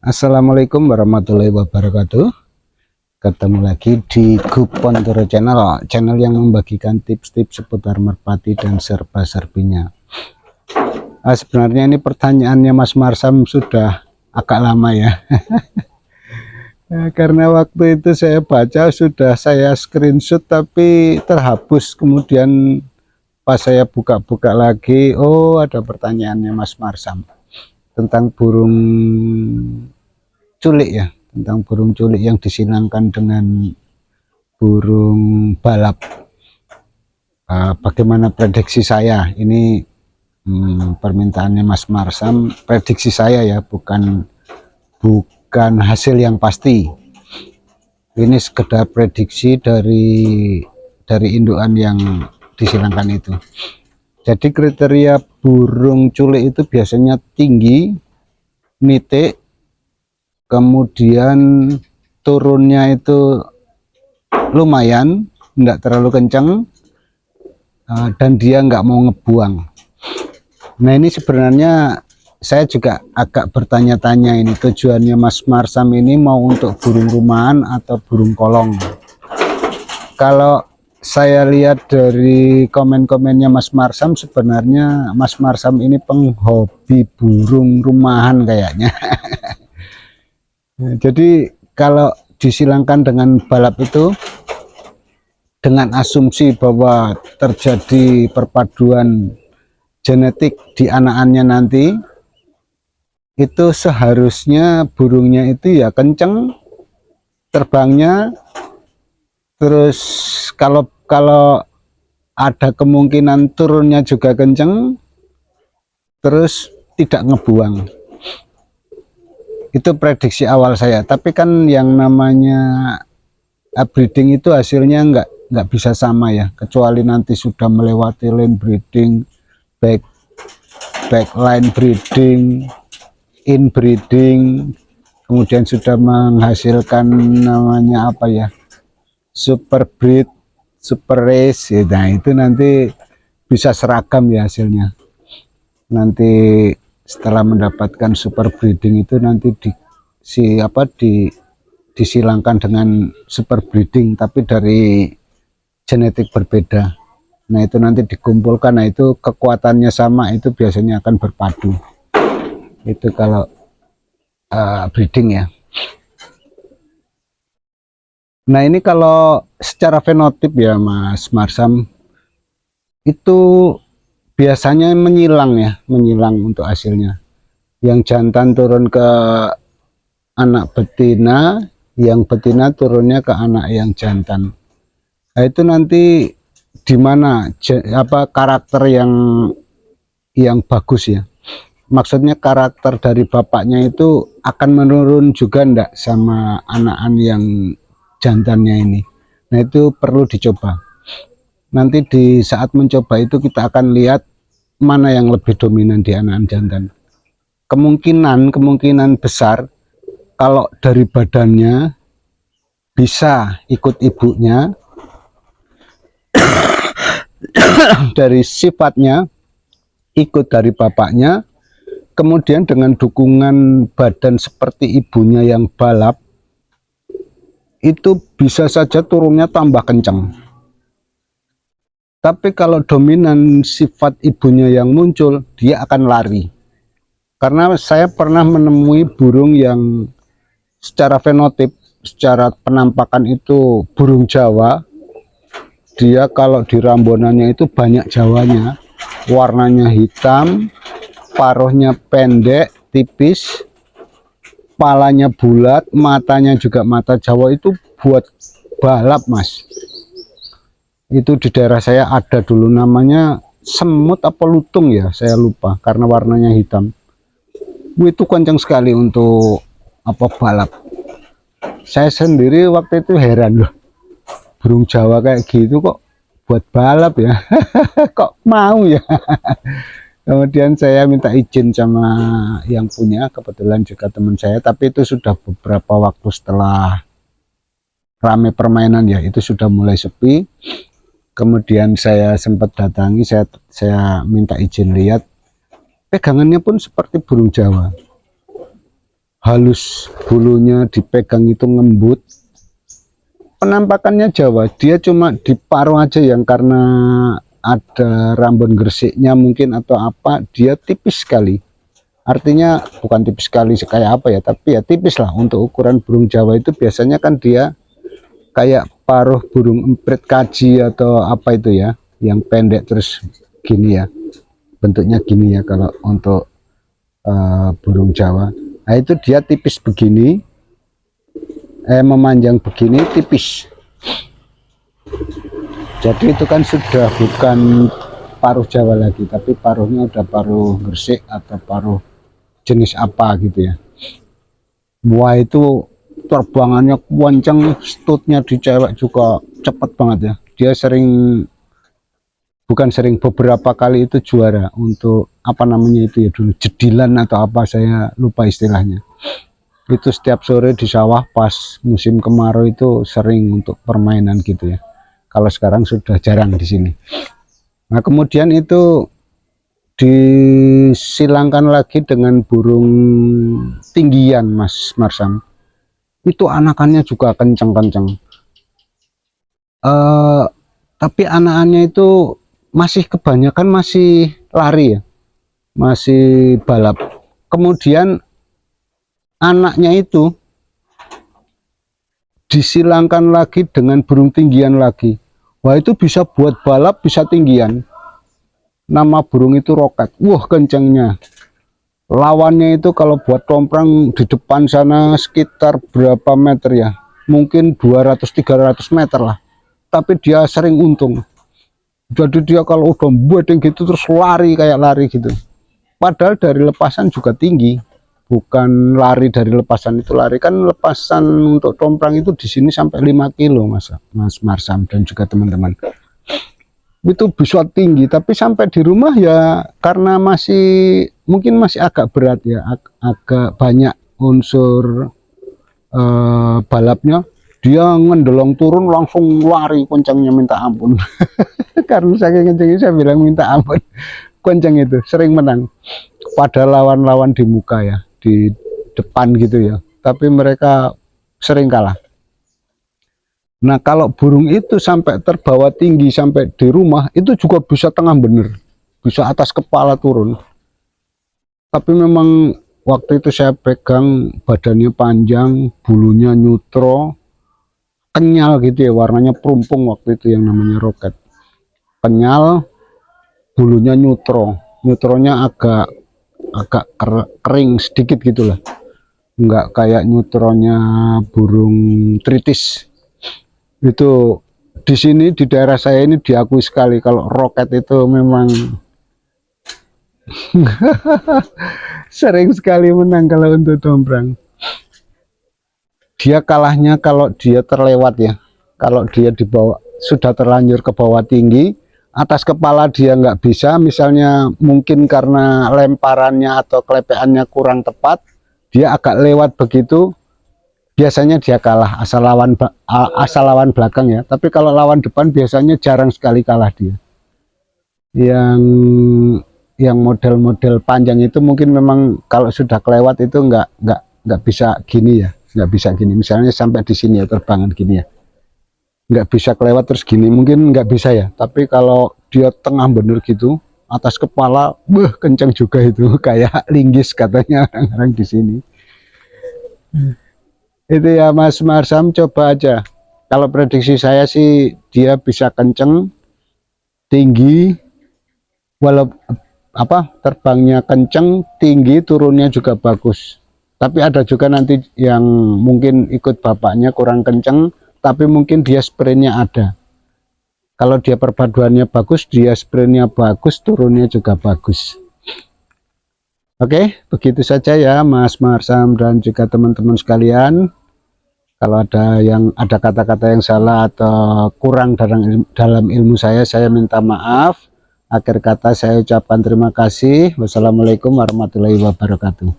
Assalamualaikum warahmatullahi wabarakatuh. Ketemu lagi di Gupondoro channel yang membagikan tips-tips seputar merpati dan serba-serbinya. Sebenarnya ini pertanyaannya Mas Marsam sudah agak lama ya. Karena waktu itu saya baca sudah saya screenshot tapi terhapus, kemudian pas saya buka-buka lagi, oh ada pertanyaannya Mas Marsam tentang burung culik ya, tentang burung culik yang disilangkan dengan burung balap. Bagaimana prediksi saya ini? Permintaannya Mas Marsam, prediksi saya ya, bukan hasil yang pasti. Ini sekedar prediksi dari indukan yang disilangkan itu. Jadi kriteria burung culik itu biasanya tinggi, nitik, kemudian turunnya itu lumayan, tidak terlalu kencang, dan dia nggak mau ngebuang. Nah ini sebenarnya saya juga agak bertanya-tanya, ini tujuannya Mas Marsam ini mau untuk burung rumahan atau burung kolong. Kalau saya lihat dari komen-komennya Mas Marsam, sebenarnya Mas Marsam ini penghobi burung rumahan kayaknya. Jadi kalau disilangkan dengan balap itu dengan asumsi bahwa terjadi perpaduan genetik di anakannya nanti, itu seharusnya burungnya itu ya kenceng terbangnya, terus kalau ada kemungkinan turunnya juga kenceng, terus tidak ngebuang. Itu prediksi awal saya. Tapi kan yang namanya breeding itu hasilnya nggak bisa sama ya, kecuali nanti sudah melewati line breeding, backline breeding, inbreeding, kemudian sudah menghasilkan namanya apa ya, super breed, super race. Nah itu nanti bisa seragam ya hasilnya. Nanti setelah mendapatkan super breeding itu nanti disilangkan dengan super breeding tapi dari genetik berbeda. Nah itu nanti dikumpulkan, nah itu kekuatannya sama, itu biasanya akan berpadu. Itu kalau breeding ya. Nah ini kalau secara fenotip ya Mas Marsam, itu biasanya menyilang ya, menyilang untuk hasilnya. Yang jantan turun ke anak betina, yang betina turunnya ke anak yang jantan. Nah itu nanti di mana karakter yang bagus ya, maksudnya karakter dari bapaknya itu akan menurun juga ndak sama anakan yang jantannya ini. Nah itu perlu dicoba. Nanti di saat mencoba itu kita akan lihat mana yang lebih dominan di anakan jantan. Kemungkinan besar kalau dari badannya bisa ikut ibunya, dari sifatnya ikut dari bapaknya, kemudian dengan dukungan badan seperti ibunya yang balap, itu bisa saja turunnya tambah kencang. Tapi kalau dominan sifat ibunya yang muncul, dia akan lari. Karena saya pernah menemui burung yang secara fenotip, secara penampakan itu burung Jawa. Dia kalau di rambonannya itu banyak Jawanya, warnanya hitam, paruhnya pendek, tipis, kepalanya bulat, matanya juga mata Jawa, itu buat balap Mas. Itu di daerah saya ada dulu, namanya semut apa lutung ya, saya lupa, karena warnanya hitam. Itu kencang sekali untuk balap. Saya sendiri waktu itu heran loh, burung Jawa kayak gitu kok buat balap ya. Kok mau ya. Kemudian saya minta izin sama yang punya, kebetulan juga teman saya, tapi itu sudah beberapa waktu setelah rame permainan ya, itu sudah mulai sepi. Kemudian saya sempat datangi, saya minta izin lihat, pegangannya pun seperti burung Jawa. halus, bulunya dipegang itu ngembut. Penampakannya Jawa, dia cuma di paruh aja yang karena ada rambut gersiknya mungkin atau apa, dia tipis sekali. Artinya bukan tipis sekali kayak apa ya, tapi ya tipis lah. Untuk ukuran burung Jawa itu biasanya kan dia kayak paruh burung emprit kaji atau apa itu ya, yang pendek terus gini ya, bentuknya gini ya kalau untuk burung Jawa. Nah itu dia tipis begini, memanjang begini, tipis. Jadi itu kan sudah bukan paruh Jawa lagi, tapi paruhnya udah paruh gersik atau paruh jenis apa gitu ya. Wah itu terbangannya kencang, stutnya di cewek juga cepet banget ya. Dia beberapa kali itu juara untuk apa namanya itu ya dulu, jedilan atau apa, saya lupa istilahnya. Itu setiap sore di sawah pas musim kemarau itu sering untuk permainan gitu ya. Kalau sekarang sudah jarang di sini. Nah kemudian itu disilangkan lagi dengan burung tinggian Mas Marsam. Itu anakannya juga kenceng-kenceng. Tapi anakannya itu masih kebanyakan masih lari ya, masih balap. Kemudian anaknya itu disilangkan lagi dengan burung tinggian lagi. Wah itu bisa buat balap, bisa tinggian. Nama burung itu Roket. Wah kencengnya. Lawannya itu kalau buat tomprang di depan sana sekitar berapa meter ya, mungkin 200-300 meter lah. Tapi dia sering untung. Jadi dia kalau udah buating gitu terus lari kayak lari gitu. Padahal dari lepasan juga tinggi. Bukan lari dari lepasan, itu lari kan lepasan untuk tomprang itu di sini sampai 5 kilo Mas Marsam dan juga teman-teman. Itu bisa tinggi, tapi sampai di rumah ya karena mungkin masih agak berat ya, agak banyak unsur balapnya, dia ngendelong turun langsung lari kencangnya minta ampun. Karena saking kencangnya saya bilang minta ampun, kencang itu sering menang pada lawan-lawan di muka ya, di depan gitu ya, tapi mereka sering kalah. Nah kalau burung itu sampai terbawa tinggi sampai di rumah itu juga bisa tengah bener, bisa atas kepala turun. Tapi memang waktu itu saya pegang badannya panjang, bulunya nyutro, kenyal gitu ya, warnanya perumpung waktu itu yang namanya Roket. Kenyal, bulunya nyutronya agak kering sedikit gitulah, nggak kayak nyutronya burung tritis. Itu di sini di daerah saya ini diakui sekali kalau Roket itu memang sering sekali menang kalau untuk tomprang. Dia kalahnya kalau dia terlewat ya, kalau dia dibawa sudah terlanjur ke bawah tinggi, atas kepala dia nggak bisa, misalnya mungkin karena lemparannya atau kelepeannya kurang tepat, dia agak lewat begitu, biasanya dia kalah asal lawan belakang ya. Tapi kalau lawan depan biasanya jarang sekali kalah dia. Yang model-model panjang itu mungkin memang kalau sudah kelewat itu nggak bisa gini ya, nggak bisa gini, misalnya sampai di sini ya, terbangan gini ya, nggak bisa kelewat terus gini, mungkin nggak bisa ya. Tapi kalau dia tengah bener gitu atas kepala, kencang juga itu, kayak linggis katanya orang-orang di sini. Itu ya Mas Marsam, coba aja. Kalau prediksi saya sih dia bisa kenceng, tinggi, walau terbangnya kenceng, tinggi, turunnya juga bagus. Tapi ada juga nanti yang mungkin ikut bapaknya kurang kenceng, tapi mungkin dia sprintnya ada. Kalau dia perpaduannya bagus, dia sprintnya bagus, turunnya juga bagus. Oke, begitu saja ya Mas Marsam dan juga teman-teman sekalian. Kalau ada kata-kata yang salah atau kurang dalam ilmu saya minta maaf. Akhir kata saya ucapkan terima kasih. Wassalamualaikum warahmatullahi wabarakatuh.